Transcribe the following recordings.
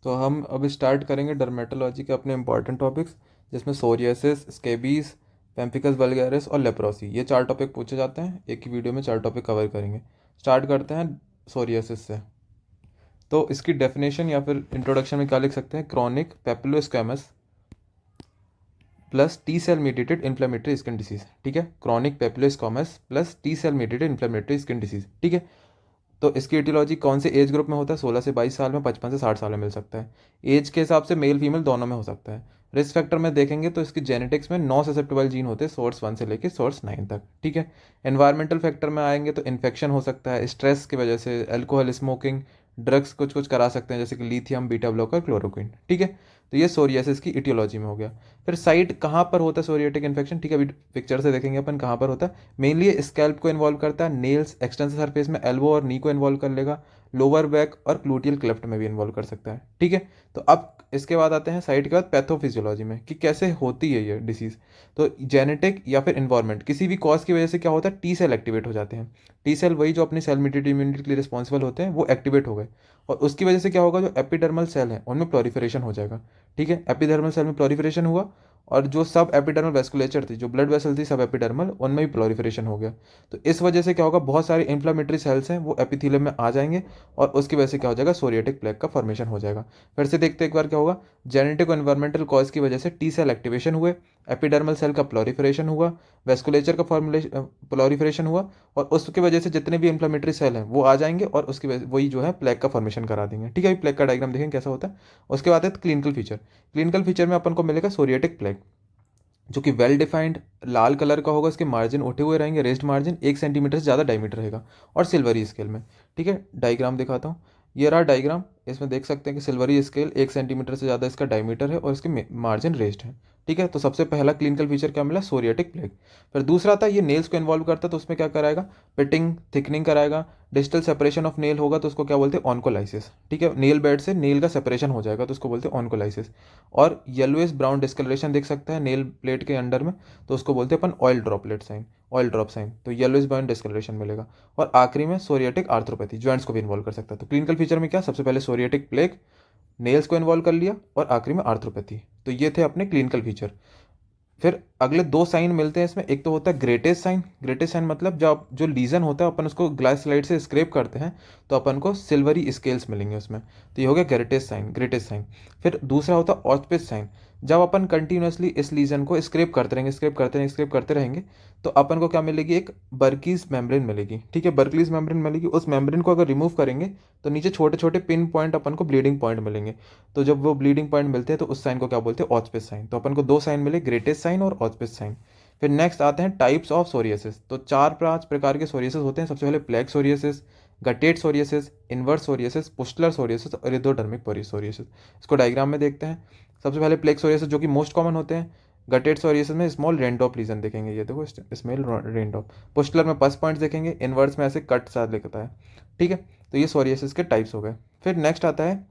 तो हम अब स्टार्ट करेंगे डर्मेटोलॉजी के अपने इंपॉर्टेंट टॉपिक्स, जिसमें सोरियासिस, स्केबीज, पेम्फिकस वल्गैरिस और लेप्रोसी, ये 4 टॉपिक पूछे जाते हैं। एक ही वीडियो में 4 टॉपिक कवर करेंगे। स्टार्ट करते हैं सोरियासिस से। तो इसकी डेफिनेशन या फिर इंट्रोडक्शन में क्या लिख सकते हैं? Chronic papillosquamous plus T cell mediated inflammatory skin disease. ठीक है, chronic papillosquamous plus T cell mediated inflammatory skin disease. ठीक है, तो इसकी एटियोलॉजी कौन से एज ग्रुप में होता है? 16 से 22 साल में, 55 से 60 साल में मिल सकता है। एज के हिसाब से मेल फीमेल दोनों में हो सकता है। रिस्क फैक्टर में देखेंगे तो इसकी जेनेटिक्स में 9 ससेप्टेबल जीन होते हैं, सोर्स 1 से लेकर सोर्स 9 तक। ठीक है, एनवायरमेंटल फैक्टर में आएंगे तो इन्फेक्शन हो सकता है, स्ट्रेस की वजह से, अल्कोहल, स्मोकिंग, ड्रग्स कुछ कुछ करा सकते हैं, जैसे कि लिथियम, बीटा ब्लॉकर, क्लोरोक्विन। ठीक है, तो ये सोरियासिस की इटियोलॉजी में हो गया। फिर साइट कहाँ पर होता है सोरियाटिक इन्फेक्शन? ठीक है, अभी पिक्चर से देखेंगे अपन कहाँ पर होता है। मेनली स्कैल्प को इन्वॉल्व करता है, नेल्स, एक्सटेंसर सरफेस में एल्बो और नी को इन्वॉल्व कर लेगा, लोअर बैक और क्लूटियल क्लेफ्ट में भी इन्वॉल्व कर सकता है। ठीक है, तो अब इसके बाद आते हैं साइट के बाद पैथोफिजियोलॉजी में कि कैसे होती है ये डिसीज़। तो जेनेटिक या फिर इन्वायरमेंट, किसी भी कॉज की वजह से क्या होता है? टी सेल एक्टिवेट हो जाते हैं। टी सेल वही जो अपनी सेल मीडिएटेड इम्यूनिटी के लिए रिस्पॉन्सिबल होते हैं, वो एक्टिवेट हो गए, और उसकी वजह से क्या होगा? जो एपिडर्मल सेल है उनमें प्लोरीफरेशन हो जाएगा। ठीक है, एपिडर्मल सेल में प्लोरीफरेशन हुआ, और जो सब एपिडर्मल वेस्कुलेचर थी, जो ब्लड वेसल थी सब एपिडर्मल, उनमें भी प्लोरीफरेशन हो गया। तो इस वजह से क्या होगा? बहुत सारे इन्फ्लामेटरी सेल्स हैं वो एपिथेलियम में आ जाएंगे, और उसकी वजह से क्या हो जाएगा? सोरियाटिक प्लेग का फॉर्मेशन हो जाएगा। फिर से देखते एक बार क्या होगा। जेनेटिक और एनवायरमेंटल कॉज की वजह से टी सेल एक्टिवेशन हुए, एपिडर्मल सेल का प्लोरीफरेशन हुआ, वेस्कुलेचर का फॉर्मुलेशन प्लोरीफरेशन हुआ, और उसकी वजह से जितने भी इन्फ्लामेटरी सेल हैं वो आ जाएंगे, और उसकी वजह वही जो है प्लेग का फॉर्मेशन करा देंगे। ठीक है, अभी प्लेग का डायग्राम देखेंगे कैसा होता है। उसके बाद है क्लिनिकल फीचर। क्लिनिकल फीचर में अपन को मिलेगा सोरियाटिक प्लेग, जो कि वेल डिफाइंड लाल कलर का होगा, इसके मार्जिन उठे हुए रहेंगे, रेस्ट मार्जिन 1 सेंटीमीटर से ज़्यादा डायमीटर रहेगा, और सिल्वरी स्केल में। ठीक है, डायग्राम दिखाता हूँ। ये रहा डायग्राम, इसमें देख सकते हैं कि सिल्वरी स्केल, 1 सेंटीमीटर से ज़्यादा इसका डायमीटर है, और इसके मार्जिन रेस्ट है। ठीक है, तो सबसे पहला क्लिनिकल फीचर क्या मिला? Psoriatic plague. फिर दूसरा था, ये नेल्स को इन्वॉल्व करता है, तो उसमें क्या कराएगा? पिटिंग, थिकनिंग कराएगा। डिजिटल सेपरेशन ऑफ नेल होगा, तो उसको क्या बोलते हैं? ऑनकोलाइसिस। ठीक है, नेल बेड से नेल का सेपरेशन हो जाएगा, तो उसको बोलते हैं ऑनकोलाइसिस। और येलोइश ब्राउन डिस्कलरेशन देख सकते हैं नेल प्लेट के अंडर में, तो उसको बोलते हैं अपन oil droplet sign, oil drop sign. तो येलोइश ब्राउन डिस्कलरेशन मिलेगा। और आखिरी में सोरियाटिक आर्थ्रोपैथी, जॉइंट्स को भी इन्वॉल्व कर सकता है। तो क्लिनिकल फीचर में क्या? सबसे पहले सोरियाटिक प्लेग, नेल्स को इन्वॉल्व कर लिया, और आखिरी में आर्थ्रोपैथी। तो ये थे अपने क्लिनिकल फीचर। फिर अगले 2 साइन मिलते हैं इसमें। एक तो होता है ग्रेटेस्ट साइन। ग्रेटेस्ट साइन मतलब जब जो लीजन होता है अपन उसको ग्लास स्लाइड से स्क्रैप करते हैं, तो अपन को सिल्वरी स्केल्स मिलेंगे उसमें। तो ये हो गया ग्रेटेस्ट साइन, ग्रेटेस्ट साइन। फिर दूसरा होता है ऑस्पिस साइन। जब अपन कंटिन्यूसली इस लीजन को स्क्रैप करते रहेंगे, स्क्रैप करते रहेंगे, स्क्रैप करते रहेंगे, तो अपन को क्या मिलेगी? एक बर्कीज मेम्ब्रेन मिलेगी। ठीक है, बर्कलीज मेम्ब्रेन मिलेगी। उस मेम्ब्रेन को अगर रिमूव करेंगे तो नीचे छोटे छोटे पिन पॉइंट अपन को ब्लीडिंग पॉइंट मिलेंगे। तो जब वो ब्लीडिंग पॉइंट मिलते हैं तो उस साइन को क्या बोलते हैं? ऑस्पिस साइन। तो अपन को 2 साइन मिले, ग्रेटेस्ट साइन और ऑस्पिस साइन। फिर नेक्स्ट आते हैं टाइप्स ऑफ सोरियासिस। तो 4-5 प्रकार के सोरियासिस होते हैं। सबसे पहले plague psoriasis, guttate psoriasis, inverse psoriasis, pustular psoriasis और इरिथोडर्मिक सोरियासिस। इसको डायग्राम में देखते हैं। सबसे पहले प्लेग सोरियासिस, जो कि मोस्ट कॉमन होते हैं। गटेट सोरियासिस में स्मॉल रेनड्रॉप लीजन देखेंगे, ये देखो स्मॉल रेनड्रॉप। पुस्टुलर में पस पॉइंट्स देखेंगे, इन्वर्स में ऐसे कट सा दिखता है। ठीक है, तो ये सोरियासिस के टाइप्स हो गए। फिर नेक्स्ट आता है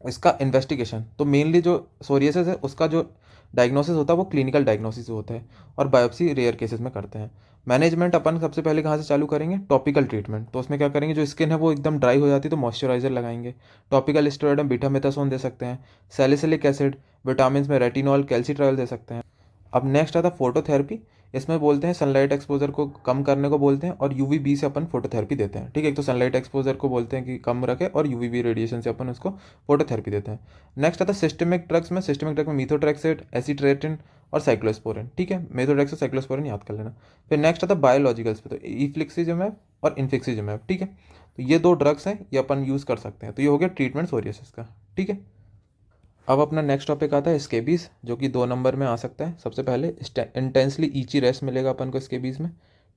इसका इन्वेस्टिगेशन। तो मेनली जो सोरियासिस है उसका जो डायग्नोसिस होता है वो क्लिनिकल डायग्नोसिस होता है, और बायोप्सी रेयर केसेस में करते हैं। मैनेजमेंट अपन सबसे पहले कहाँ से चालू करेंगे? Topical treatment. तो उसमें क्या करेंगे? जो स्किन है वो एकदम ड्राई हो जाती है तो मॉइस्चराइजर लगाएंगे। टॉपिकल स्टेरॉइड में बीटामेथासोन दे सकते हैं, सैलिसिलिक एसिड, विटामिन में रेटिनॉल, कैल्सीट्रायल दे सकते हैं। अब नेक्स्ट आता है फोटोथेरेपी। इसमें बोलते हैं सनलाइट एक्सपोजर को कम करने को बोलते हैं, और यूवीबी से अपन फोटोथेरेपी देते हैं। ठीक है, एक तो सनलाइट एक्सपोजर को बोलते हैं कि कम रखे, और यूवीबी रेडिएशन से अपन उसको फोटोथेरेपी देते हैं। नेक्स्ट आता है सिस्टमिक ड्रग्स में। सिस्टमिक ड्रग में मीथोट्रेक्सेट, एसिट्रेटिन और साइक्लोस्पोरिन। ठीक है, मेथोट्रेक्सेट, साइक्लोस्पोरिन याद कर लेना। फिर नेक्स्ट आता है बायोलॉजिकल्स पे। तो इफ्लिक्सिजुमैब और इन्फिक्सिजुमैब। ठीक है, तो ये 2 ड्रग्स हैं, ये अपन यूज़ कर सकते हैं। तो ये हो गया ट्रीटमेंट सोरियासिस का। ठीक है, अब अपना नेक्स्ट टॉपिक आता है स्केबीज, जो कि 2 नंबर में आ सकता है। सबसे पहले इंटेंसली ईची रेस्ट मिलेगा अपन को स्केबीज में।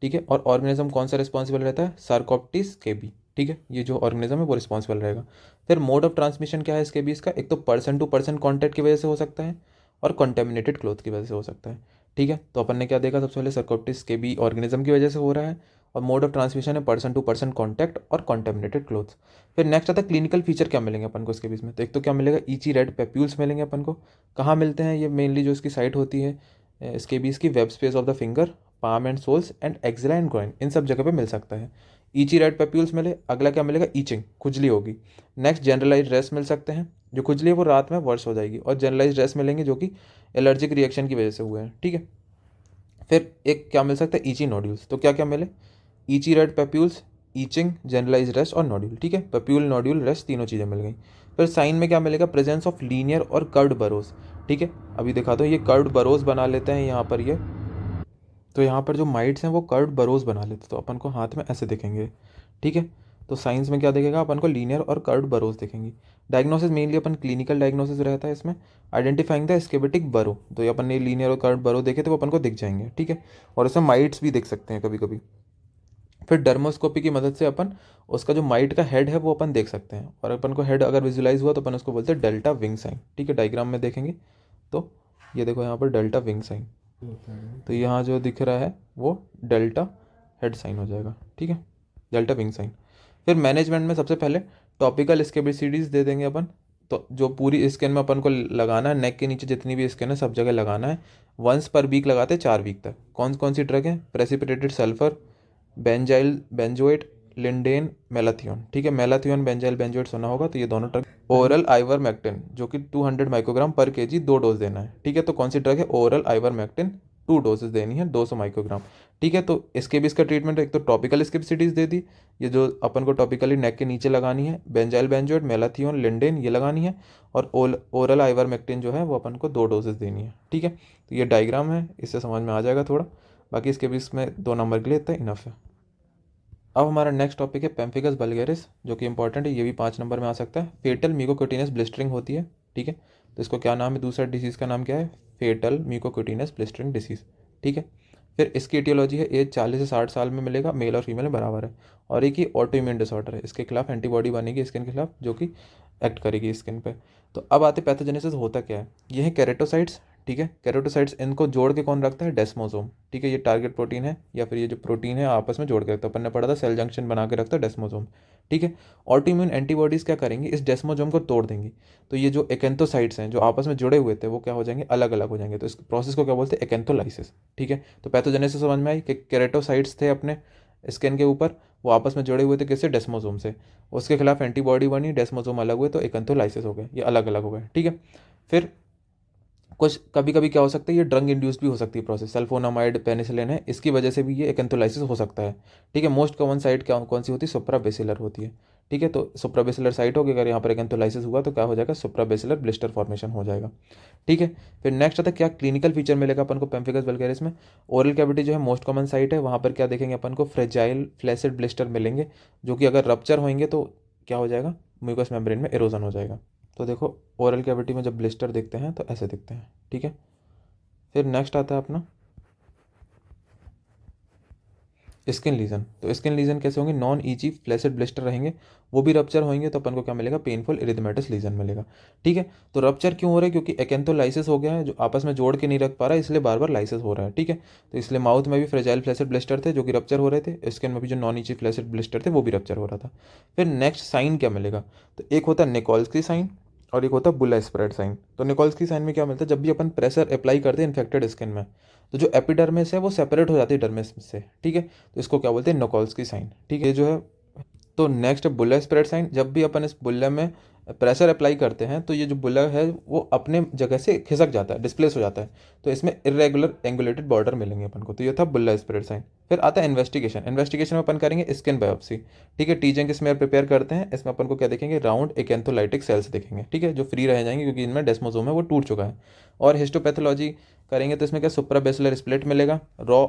ठीक है, और ऑर्गेनिज्म कौन सा रिस्पॉन्सिबल रहता है? सार्कोप्टिस स्केबी। ठीक है, ये जो ऑर्गेनिज्म है वो रिस्पॉन्सिबल रहेगा। फिर मोड ऑफ ट्रांसमिशन क्या है स्केबीज का? एक तो पर्सन टू पर्सन कॉन्टैक्ट की वजह से हो सकता है, और कॉन्टेमिनेटेड क्लोथ की वजह से हो सकता है। ठीक है, तो अपन ने क्या देखा? सबसे पहले सार्कोप्टिस स्केबी ऑर्गेनिज्म की वजह से हो रहा है, और मोड ऑफ ट्रांसमिशन है पर्सन टू पर्सन कॉन्टैक्ट और कॉन्टेमिनेटेड क्लोथ। फिर नेक्स्ट आता है क्लिनिकल फीचर क्या मिलेंगे अपन को इसके बीच में। तो एक तो क्या मिलेगा? ईची रेड पेप्यूल्स मिलेंगे अपन को। कहाँ मिलते हैं ये? मेनली जो इसकी साइट होती है इसके बीच की web space of the finger, palm and soles and axilla and groin, इन सब जगह पे मिल सकता है। ईची रेड पेप्यूल्स मिले, अगला क्या मिलेगा, ईचिंग, खुजली होगी। नेक्स्ट जनरलाइज रेस्ट मिल सकते हैं, जो खुजली है वो रात में वर्ष हो जाएगी, और जनरलाइज रेस्ट मिलेंगे जो कि एलर्जिक रिएक्शन की वजह से हुए हैं, ठीक है। फिर एक क्या मिल सकता है, ईची नोड्यूल्स। तो क्या क्या मिले, itchy red papules, itching, generalize rest और नोड्यूल, ठीक है। पेप्यूल, नोड्यूल, रेस्ट, तीनों चीज़ें मिल गई। फिर साइन में क्या मिलेगा, प्रेजेंस ऑफ लीनियर और कर्व्ड बरोज, ठीक है। अभी दिखाता हूँ, ये कर्व्ड बरोज बना लेते हैं यहाँ पर ये। तो यहाँ पर जो माइट्स हैं वो कर्व्ड बरोज बना लेते हैं, तो अपन को हाथ में ऐसे दिखेंगे, ठीक है। तो साइंस में क्या दिखेगा, अपन को लीनियर और कर्व्ड बरोज दिखेंगी। डायग्नोसिस मेनली अपन क्लिनिकल डायग्नोसिस रहता है इसमें, आइडेंटिफाइंग द स्केबेटिक बरो। तो ये अपन ने लीनियर और कर्व्ड बरो देखे तो वो अपन को दिख जाएंगे, ठीक है। और इसमें माइट्स भी दिख सकते हैं कभी कभी। फिर डर्मोस्कोपी की मदद से अपन उसका जो माइट का हेड है वो अपन देख सकते हैं, और अपन को हेड अगर विजुलाइज हुआ तो अपन उसको बोलते हैं डेल्टा विंग साइन, ठीक है। डायग्राम में देखेंगे तो ये देखो यहाँ पर डेल्टा विंग साइन, तो यहाँ जो दिख रहा है वो डेल्टा हेड साइन हो जाएगा, ठीक है, डेल्टा विंग साइन। फिर मैनेजमेंट में सबसे पहले टॉपिकल स्केबिसिडीज दे देंगे अपन। तो जो पूरी स्किन में अपन को लगाना है, नेक के नीचे जितनी भी स्किन है सब जगह लगाना है। वंस पर वीक लगाते हैं 4 वीक तक। कौन कौन सी ड्रग है, precipitated sulphur, benzyl benzoate, lindane, malathion, ठीक है। मेलाथियोन, बेंजाइल बेंजोएट सुना होगा, तो ये दोनों ड्रग। ओरल आइवरमेक्टिन जो कि 200 माइक्रोग्राम पर केजी 2 डोज देना है, ठीक है। तो कौन सी ड्रग है, ओरल आइवरमेक्टिन, 2 डोजेस देनी है, 200 माइक्रोग्राम, ठीक है। तो इसके भी इसका ट्रीटमेंट, एक तो टॉपिकल स्किपसिडीज दे दी, ये जो अपन को टॉपिकली नेक के नीचे लगानी है, बेंजाइल बेंजोएट, मेलाथियोन, लिंडेन ये लगानी है, और ओरल आइवरमेक्टिन जो है वो अपन को 2 डोजेस देनी है, ठीक है। तो ये डायग्राम है, इससे समझ में आ जाएगा थोड़ा। बाकी इसके भी इसमें 2 नंबर के लिए इतना इनफ है। अब हमारा नेक्स्ट टॉपिक है पेम्फिगस वल्गेरिस, जो कि इंपॉर्टेंट है, ये भी 5 नंबर में आ सकता है। फेटल म्यूकोक्यूटिनस ब्लिस्टरिंग होती है, ठीक है। तो इसको क्या नाम है, दूसरा डिसीज़ का नाम क्या है, फेटल म्यूकोक्यूटिनस ब्लिस्टरिंग डिसीज़, ठीक है। फिर इसकी एटियोलॉजी है, एज 40 से 60 साल में मिलेगा, मेल और फीमेल में बराबर है। और एक ही ऑटो इम्यून डिसऑर्डर है, इसके खिलाफ एंटीबॉडी बनेगी स्किन के खिलाफ, जो कि एक्ट करेगी स्किन पे। तो अब आते पैथोजेनेसिस होता क्या है, ये है केरेटोसाइट्स, ठीक है। केरेटोसाइट्स इनको जोड़ के कौन रखता है, डेस्मोसोम, ठीक है। ये टारगेट प्रोटीन है, या फिर ये जो प्रोटीन है आपस में जोड़ के रखता है, अपन ने पढ़ा था सेल जंक्शन बना के रखता है डेस्मोसोम, ठीक है। ऑटोइम्यून एंटीबॉडीज़ क्या करेंगी, इस डेस्मोसोम को तोड़ देंगी। तो ये जो एकेंथोसाइट्स हैं जो आपस में जुड़े हुए थे वो क्या हो जाएंगे, अलग अलग हो जाएंगे। तो इस प्रोसेस को क्या बोलते हैं, एकेंथोलाइसिस, ठीक है। तो पैथोजेनेसिस समझ में आई कि केरेटोसाइट्स थे अपने स्किन के ऊपर, वो आपस में जुड़े हुए थे किससे, डेस्मोसोम से, उसके खिलाफ एंटीबॉडी बनी, डेस्मोसोम अलग हुए तो एकेंथोलाइसिस हो गए, ये अलग अलग हो गए, ठीक है। फिर कुछ कभी कभी क्या हो सकता है, ये ड्रग इंड्यूस्ड भी हो सकती है प्रोसेस, सल्फोनामाइड पेनिसिलिन है, इसकी वजह से भी ये एकेंथोलाइसिस हो सकता है, ठीक है। मोस्ट कॉमन साइट क्या कौन सी होती है, सुप्राबेसिलर होती है, ठीक है। तो सुप्राबेसिलर साइट होगी, अगर यहाँ पर एकेंथोलाइसिस हुआ तो क्या हो जाएगा, सुप्राबेसिलर ब्लिस्टर फॉर्मेशन हो जाएगा, ठीक है। फिर नेक्स्ट आता है क्या क्लिनिकल फीचर मिलेगा अपन को पेम्फिगस वल्गेरिस में। ओरल कैविटी जो है मोस्ट कॉमन साइट है, वहाँ पर क्या देखेंगे अपन को, फ्रेजाइल फ्लैसिड ब्लिस्टर मिलेंगे, जो कि अगर रप्चर होंगे तो क्या हो जाएगा, म्यूकस मेम्ब्रेन में एरोजन हो जाएगा। तो देखो ओरल कैविटी में जब ब्लिस्टर दिखते हैं तो ऐसे दिखते हैं, ठीक है। फिर नेक्स्ट आता है अपना स्किन लीजन। तो स्किन लीजन कैसे होंगे, नॉन ईची फ्लैसिड ब्लिस्टर रहेंगे, वो भी रप्चर होंगे तो अपन को क्या मिलेगा, पेनफुल इरिथमेटस लीजन मिलेगा, ठीक है। तो रप्चर क्यों हो रहा है, क्योंकि एकेंथोलाइसिस हो गया है, जो आपस में जोड़ के नहीं रख पा रहा है, इसलिए बार बार लाइसिस हो रहा है, ठीक है। तो इसलिए माउथ में भी फ्रेजाइल फ्लैसिड ब्लिस्टर थे जो कि रप्चर हो रहे थे, स्किन में भी जो नॉन ईची फ्लैसिड ब्लिस्टर थे वो भी रप्चर हो रहा था। फिर नेक्स्ट साइन क्या मिलेगा, तो एक होता है निकोल्स्की साइन और एक होता है बुला स्प्रेड साइन। तो निकोल्स्की साइन में क्या मिलता है, जब भी अपन प्रेशर अप्लाई करते हैं इन्फेक्टेड स्किन में, तो जो एपिडर्मिस है वो सेपरेट हो जाती है डर्मिस से, ठीक है। तो इसको क्या बोलते हैं, निकोल्स्की साइन, ठीक है, ये जो है। तो नेक्स्ट बुल्ला स्प्रेड साइन, जब भी अपन इस बुल्ले में प्रेशर अप्लाई करते हैं तो ये जो बुल्ला है वो अपने जगह से खिसक जाता है, डिस्प्लेस हो जाता है, तो इसमें इरेगुलर एंगुलेटेड बॉर्डर मिलेंगे अपन को। तो ये था बुल्ला स्प्रेड साइन। फिर आता है इन्वेस्टिगेशन। इन्वेस्टिगेशन में अपन करेंगे स्किन बायोप्सी, ठीक है। टीजिंग स्मेयर प्रिपेयर करते हैं, इसमें अपन को क्या देखेंगे, राउंड एकेंथोलाइटिक सेल्स देखेंगे, ठीक है, जो फ्री रह जाएंगे क्योंकि इनमें डेस्मोसोम है वो टूट चुका है। और हिस्टोपैथोलॉजी करेंगे तो इसमें क्या सुप्राबेसिलर स्प्लिट मिलेगा, रो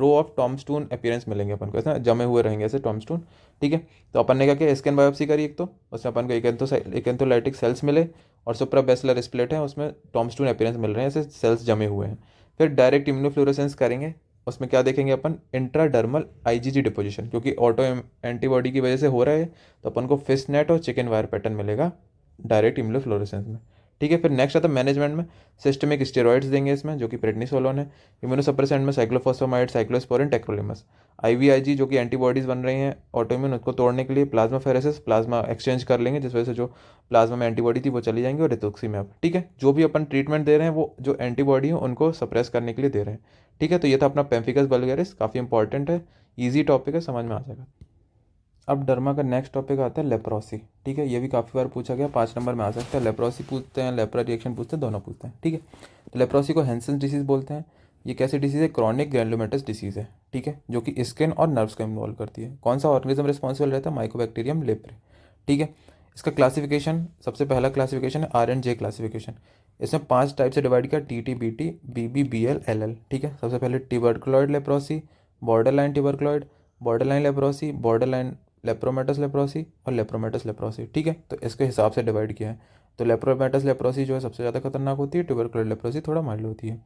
ऑफ टॉमस्टोन अपीयरेंस मिलेंगे अपन को, ऐसा जमे हुए रहेंगे ऐसे टॉमस्टोन, ठीक है। तो अपन ने क्या किया, स्किन बायोप्सी करी एक, तो उसमें अपन को एकेंथोलाइटिक सेल्स मिले, और सुप्राबेसिलर स्प्लिट है उसमें टॉमस्टोन अपीयरेंस मिल रहे हैं, ऐसे सेल्स जमे हुए हैं। फिर डायरेक्ट इम्यूनोफ्लोरेसेंस करेंगे, उसमें क्या देखेंगे अपन, इंट्राडर्मल आईजीजी डिपोजिशन, क्योंकि ऑटो एंटीबॉडी की वजह से हो रहा है, तो अपन को फिश नेट और चिकन वायर पैटर्न मिलेगा डायरेक्ट इम्यूनोफ्लोरेसेंस में, ठीक है। फिर नेक्स्ट आता है मैनेजमेंट में, सिस्टमिक स्टेरॉइड्स देंगे इसमें, जो कि प्रेडनिसोलोन है। इम्यूनोसप्रेसेंट में साइक्लोफॉस्फेमाइड, साइक्लोस्पोरिन, टेक्रोलिमस। आईवीआईजी जो कि एंटीबॉडीज़ बन रही हैं ऑटोइम्यून, उसको तोड़ने के लिए प्लाज्मा फेरेसिस, प्लाज्मा एक्सचेंज कर लेंगे, जिस वजह से जो प्लाज्मा में एंटीबॉडी थी वो चली जाएंगी, और रितुक्सीमैब, ठीक है। जो भी अपन ट्रीटमेंट दे रहे हैं वो जो एंटीबॉडी है उनको सप्रेस करने के लिए दे रहे हैं, ठीक है। तो ये था अपना पेम्फिगस वल्गेरिस, काफ़ी इंपॉर्टेंट है, ईजी टॉपिक है, समझ में आ जाएगा। अब डर्मा का नेक्स्ट टॉपिक आता है लेप्रोसी। ठीक है, ये भी काफ़ी बार पूछा गया, 5 नंबर में आ सकता है। लेप्रोसी पूछते हैं, लेप्रा रिएक्शन पूछते हैं, दोनों पूछते हैं। ठीक है, तो लेप्रोसी को हैंसेंस डिसीज़ बोलते हैं। ये कैसी डिसीज़ है? क्रॉनिक ग्रैनुलोमेटस डिसीज़ है। ठीक है, जो कि स्किन और नर्व्स को इन्वॉल्व करती है। कौन सा ऑर्गेनिज्म रिस्पॉन्सिबल रहता है? Mycobacterium leprae. ठीक है, इसका क्लासिफिकेशन, सबसे पहला क्लासिफिकेशन है RNJ क्लासिफिकेशन। इसमें 5 टाइप से डिवाइड किया, TT, BT, BB, BL, LL। ठीक है, सबसे पहले ट्यूबरकुलॉइड leprosy, borderline ट्यूबरकुलॉइड, borderline leprosy, borderline लेप्रोमेटस leprosy और लेप्रोमेटस लेप्रोसी। ठीक है, तो इसके हिसाब से डिवाइड किया है। तो लेप्रोमेटस लेप्रोसी जो है सबसे ज़्यादा खतरनाक होती है, ट्यूबरकुलर लेप्रोसी थोड़ा माइल्ड होती है।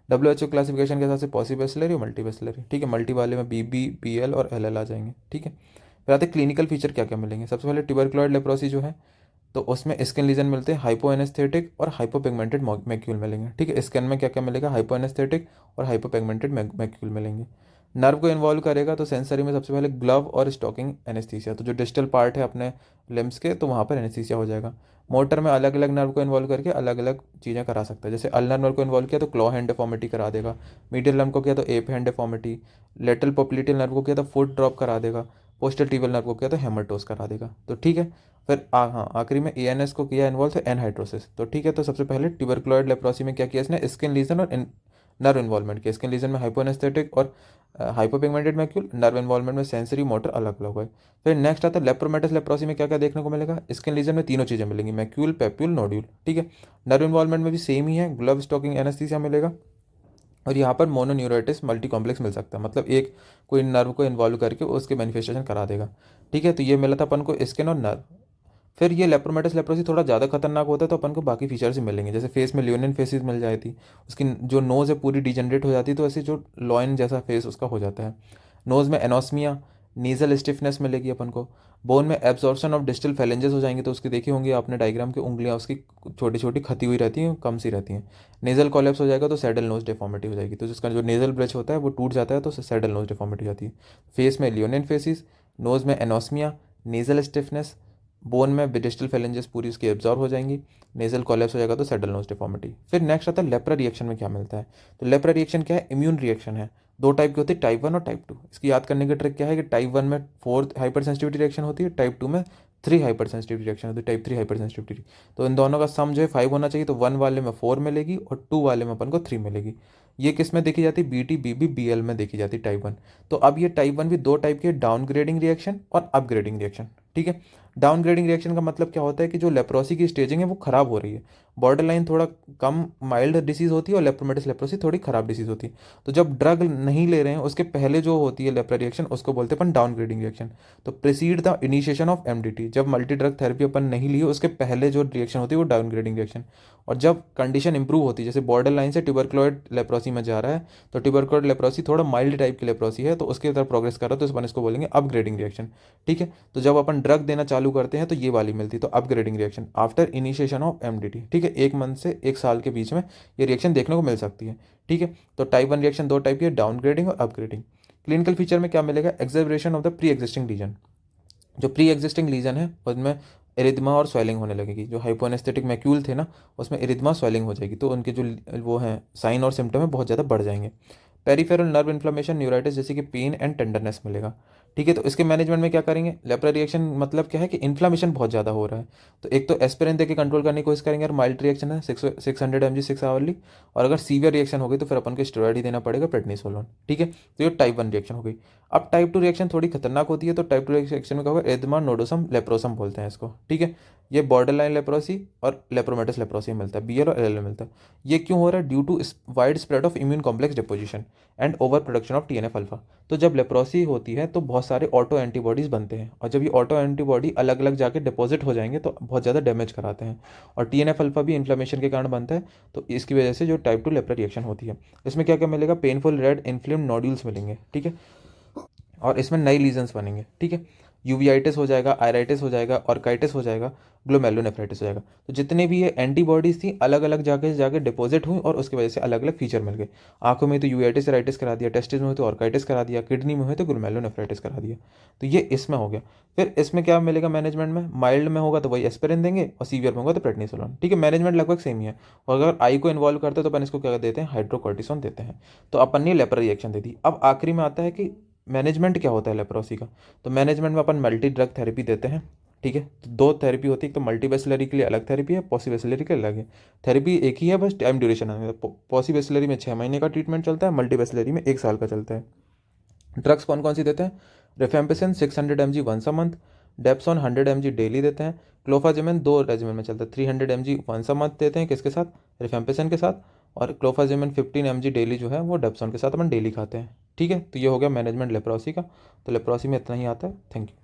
WHO क्लासिफिकेशन के हिसाब से पॉसिबेसिलरी और मल्टीबेसिलरी। ठीक है, मल्टी वाले में BB, BL और LL आ जाएंगे। ठीक है, फिर आते क्लिनिकल फीचर क्या क्या मिलेंगे। सबसे पहले ट्यूबरकुलॉइड लेप्रोसी जो है, तो उसमें स्किन लीजन मिलते हैं, हाइपो एनेस्थेटिक और हाइपोपिगमेंटेड मैक्यूल मिलेंगे। ठीक है, स्किन में क्या क्या मिलेगा? हाइपो एनेस्थेटिक और हाइपोपिगमेंटेड मैक्यूल मिलेंगे। नर्व को इन्वॉल्व करेगा तो सेंसरी में सबसे पहले ग्लव और स्टॉकिंग एनेस्थीसिया, तो जो डिस्टल पार्ट है अपने लिम्स के, तो वहाँ पर एनेस्थीसिया हो जाएगा। मोटर में अलग अलग नर्व को इन्वॉल्व करके अलग अलग चीज़ें करा सकता है। जैसे अल्नर नर्व को इन्वॉल्व किया तो क्लॉ हैंड डिफॉर्मिटी करा देगा, मीडियल नर्व को किया तो app hand deformity, lateral popliteal nerve को किया तो फुट ड्रॉप करा देगा, पोस्टल टिबियल नर्व को किया तो हेमरटोस करा देगा। तो ठीक है, फिर हाँ आखिरी में ANS को किया इन्वॉल्व, तो एनहाइड्रोसिस। तो ठीक है, तो सबसे पहले ट्यूबरकुलॉइड लेप्रोसी में क्या किया इसने? स्किन लीजन और नर्व इन्वॉल्वमेंट किया। स्किन लीजन में हाइपोएनेस्थेटिक और हाइपोपिगमेंटेड मैक्यूल, नर्व इन्वॉल्वमेंट में सेंसरी मोटर अलग अलग हुए। फिर नेक्स्ट आता है लेप्रोमेटस लेप्रोसी में क्या क्या देखने को मिलेगा? स्किन लीजन में तीनों चीज़ें मिलेंगी, मैक्यूल, पेप्यूल, नोड्यूल। ठीक है, नर्व इन्वॉल्वमेंट में भी सेम ही है, ग्लव स्टॉकिंग एनेस्थीसिया मिलेगा। और यहाँ पर मोनोन्यूराइटिस मल्टी कॉम्प्लेक्स मिल सकता है, मतलब एक कोई नर्व को इन्वॉल्व करके उसके मैनिफेस्टेशन करा देगा। ठीक है, तो ये मिला था अपन को स्किन और नर्व। फिर ये लेप्रोमेटस लेप्रोसी थोड़ा ज़्यादा खतरनाक होता है, तो अपन को बाकी फीचर्स ही मिलेंगे। जैसे फेस में लियोनिन फेसिस मिल जाती, उसकी जो नोज़ है पूरी डिजनरेट हो जाती है, तो ऐसे जो लॉइन जैसा फेस उसका हो जाता है। नोज़ में एनोस्मिया, नीजल स्टिफनेस मिलेगी अपन को। बोन में एब्जॉर्प्शन ऑफ डिस्टल फेलेंजेस हो जाएंगे, तो उसकी देखी होंगी आपने डायग्राम की, उंगलियां उसकी छोटी छोटी खती हुई रहती हैं, कम सी रहती हैं। नेजल कॉलेप्स हो जाएगा तो सैडल नोज डिफॉर्मिटी हो जाएगी, तो जिसका जो नेजल ब्रिज होता है वो टूट जाता है, तो सैडल नोज डिफॉर्मिटी हो जाती है। फेस में लियोनिन फेसिस, नोज़ में एनोस्मिया, नेजल स्टिफनेस, बोन में डिस्टल फेलेंजेस पूरी उसकी एब्जॉर्ब हो जाएंगी, नेजल कॉलेप्स हो जाएगा तो सैडल नोज डिफॉर्मिटी। फिर नेक्स्ट आता है लेप्रा रिएक्शन में क्या मिलता है। तो लेप्रा रिएक्शन क्या है? इम्यून रिएक्शन है। 2 टाइप की होती है, टाइप 1 और टाइप 2। इसकी याद करने की ट्रिक क्या है कि टाइप 1 में 4 हाइपर सेंसिटिविटी रिएक्शन होती है, टाइप 2 में 3 हाइपर सेंसिटिविटी रिएक्शन होती है, टाइप 3 हाइपर सेंसिटिविटी। तो इन दोनों का सम जो है 5 होना चाहिए, तो 1 वाले में 4 मिलेगी और 2 वाले में अपन को 3 मिलेगी। ये किस में देखी जाती है? BT, BB, BL में देखी जाती है टाइप 1। तो अब ये टाइप 1 भी 2 टाइप की है, डाउनग्रेडिंग रिएक्शन और अपग्रेडिंग रिएक्शन। ठीक है, डाउनग्रेडिंग रिएक्शन का मतलब क्या होता है कि जो लेप्रोसी की स्टेजिंग है वो खराब हो रही है, बॉर्डर लाइन थोड़ा कम माइल्ड डिसीज होती है और लेप्रोमेटस लेप्रोसी थोड़ी खराब डिसीज होती है। तो जब ड्रग नहीं ले रहे हैं उसके पहले जो होती है लेप्रा रिएक्शन, उसको बोलते हैं अपन डाउनग्रेडिंग रिएक्शन। तो precede the initiation of MDT, जब मल्टी ड्रग थेरेपी अपन नहीं ली उसके पहले जो रिएक्शन होती है वो डाउनग्रेडिंग रिएक्शन। और जब कंडीशन इंप्रूव होती है, जैसे बॉर्डर लाइन से ट्यूबरकुलॉइड लेप्रोसी में जा रहा है, तो ट्यूबरकुलॉइड लेप्रोसी थोड़ा माइल्ड टाइप की लेप्रोसी है, तो उसकी तरफ प्रोग्रेस कर रहा है, तो अपन इसको बोलेंगे अपग्रेडिंग रिएक्शन। ठीक है, तो जब अपन ड्रग देना चालू करते हैं तो ये वाली मिलती है, तो upgrading reaction after initiation of MDT। ठीक है, 1 मंथ से 1 साल के बीच में ये रिएक्शन देखने को मिल सकती है। ठीक है, तो टाइप 1 रिएक्शन 2 टाइप की है, डाउनग्रेडिंग और अपग्रेडिंग। क्लिनिकल फीचर में क्या मिलेगा? Acceleration of the pre existing lesion. जो प्री एग्जिस्टिंग लीजन है उसमें इरिथमा और स्वेलिंग होने लगेगी। जो हाइपोएनेस्थेटिक मैक्यूल थे ना, उसमें इरिथमा स्वेलिंग हो जाएगी, तो उनके जो वो हैं साइन और सिम्टम है बहुत ज़्यादा बढ़ जाएंगे। पेरिफेरल नर्व इन्फ्लेमेशन, न्यूराइटिस जैसे कि पेन एंड टेंडरनेस मिलेगा। ठीक है, तो इसके मैनेजमेंट में क्या करेंगे? लेप्रा रिएक्शन मतलब क्या है कि इन्फ्लामेशन बहुत ज़्यादा हो रहा है, तो एक तो एस्पिरिन देके कंट्रोल करने की कोशिश करेंगे, और माइल्ड रिएक्शन है 600 mg 6 आवरली, और अगर सीवियर रिएक्शन हो गई तो फिर अपन को स्टेरॉइड ही देना पड़ेगा, प्रेडनिसोलोन। ठीक है, तो ये टाइप 1 रिएक्शन हो गई। अब टाइप 2 रिएक्शन थोड़ी खतरनाक होती है, तो टाइप 2 रिएक्शन में क्या होगा? एदमा नोडोसम लेप्रोसम बोलते हैं इसको। ठीक है, ये बॉर्डर लाइन लेप्रोसी और लेप्रोमेटस लेप्रोसी मिलता है, BL और LL मिलता है। ये क्यों हो रहा है? Due to wide spread of immune complex deposition and over production of TNF alpha. तो जब लेप्रोसी होती है तो बहुत सारे ऑटो एंटीबॉडीज़ बनते हैं, और जब ये ऑटो एंटीबॉडी अलग अलग जाके डिपॉजिट हो जाएंगे तो बहुत ज़्यादा डैमेज कराते हैं, और TNF अल्फा भी इन्फ्लेमेशन के कारण बनता है। तो इसकी वजह से जो टाइप 2 लेप्रा रिएक्शन होती है, इसमें क्या क्या मिलेगा? पेनफुल रेड इन्फ्लेम्ड नोड्यूल्स मिलेंगे। ठीक है, और इसमें नई लीजन्स बनेंगे। ठीक है, यूवियाइटिस हो जाएगा, आयराइटिस हो जाएगा, ऑर्काइटिस हो जाएगा, ग्लोमेरुलोनेफ्राइटिस हो जाएगा। तो जितने भी ये एंटीबॉडीज़ थी अलग अलग जाके जाके डिपॉजिट हुई, और उसकी वजह से अलग अलग फीचर मिल गए। आंखों में तो यूवियाइटिस आयराइटिस करा दिया, टेस्टिस में हो तो ऑर्काइटिस करा दिया, किडनी में हो तो ग्लोमेरुलोनेफ्राइटिस करा दिया। तो ये इसमें हो गया। फिर इसमें क्या मिलेगा मैनेजमेंट में? माइल्ड में होगा तो वही एस्पिरिन देंगे, और सीवियर में होगा तो प्रेडनिसोलोन। ठीक है, मैनेजमेंट लगभग सेम ही है। और अगर आई को इन्वॉल्व करते हैं तो अपन इसको क्या देते हैं? हाइड्रोकोर्टिसोन देते हैं। तो अपन ने लेप्रा रिएक्शन दे दी। अब आखिरी में आता है कि मैनेजमेंट क्या होता है लेप्रोसी का? तो मैनेजमेंट में अपन मल्टी ड्रग थेरेपी देते हैं, ठीक है। तो दो थेरेपी होती है, एक तो मल्टीबैसिलरी के लिए अलग थेरेपी है, पॉसीबैसिलरी के लिए अलग है। थेरेपी एक ही है, बस टाइम ड्यूरेशन है। पॉसीबैसिलरी में 6 महीने का ट्रीटमेंट चलता है, मल्टीबैसिलरी में 1 साल का चलता है। ड्रग्स कौन कौन सी देते हैं? Rifampicin 600 mg once a month, dapsone 100 mg daily देते हैं। क्लोफाजिमिन 2 रेजिमेंट में चलता है, 300 mg वंस अ मंथ देते हैं, किसके साथ? रिफेम्पिसिन के साथ। और क्लोफाजिमिन 15 mg डेली जो है वो डेप्सोन के साथ अपन डेली खाते हैं, ठीक है। तो ये हो गया मैनेजमेंट लेप्रोसी का। तो लेप्रोसी में इतना ही आता है। Thank you.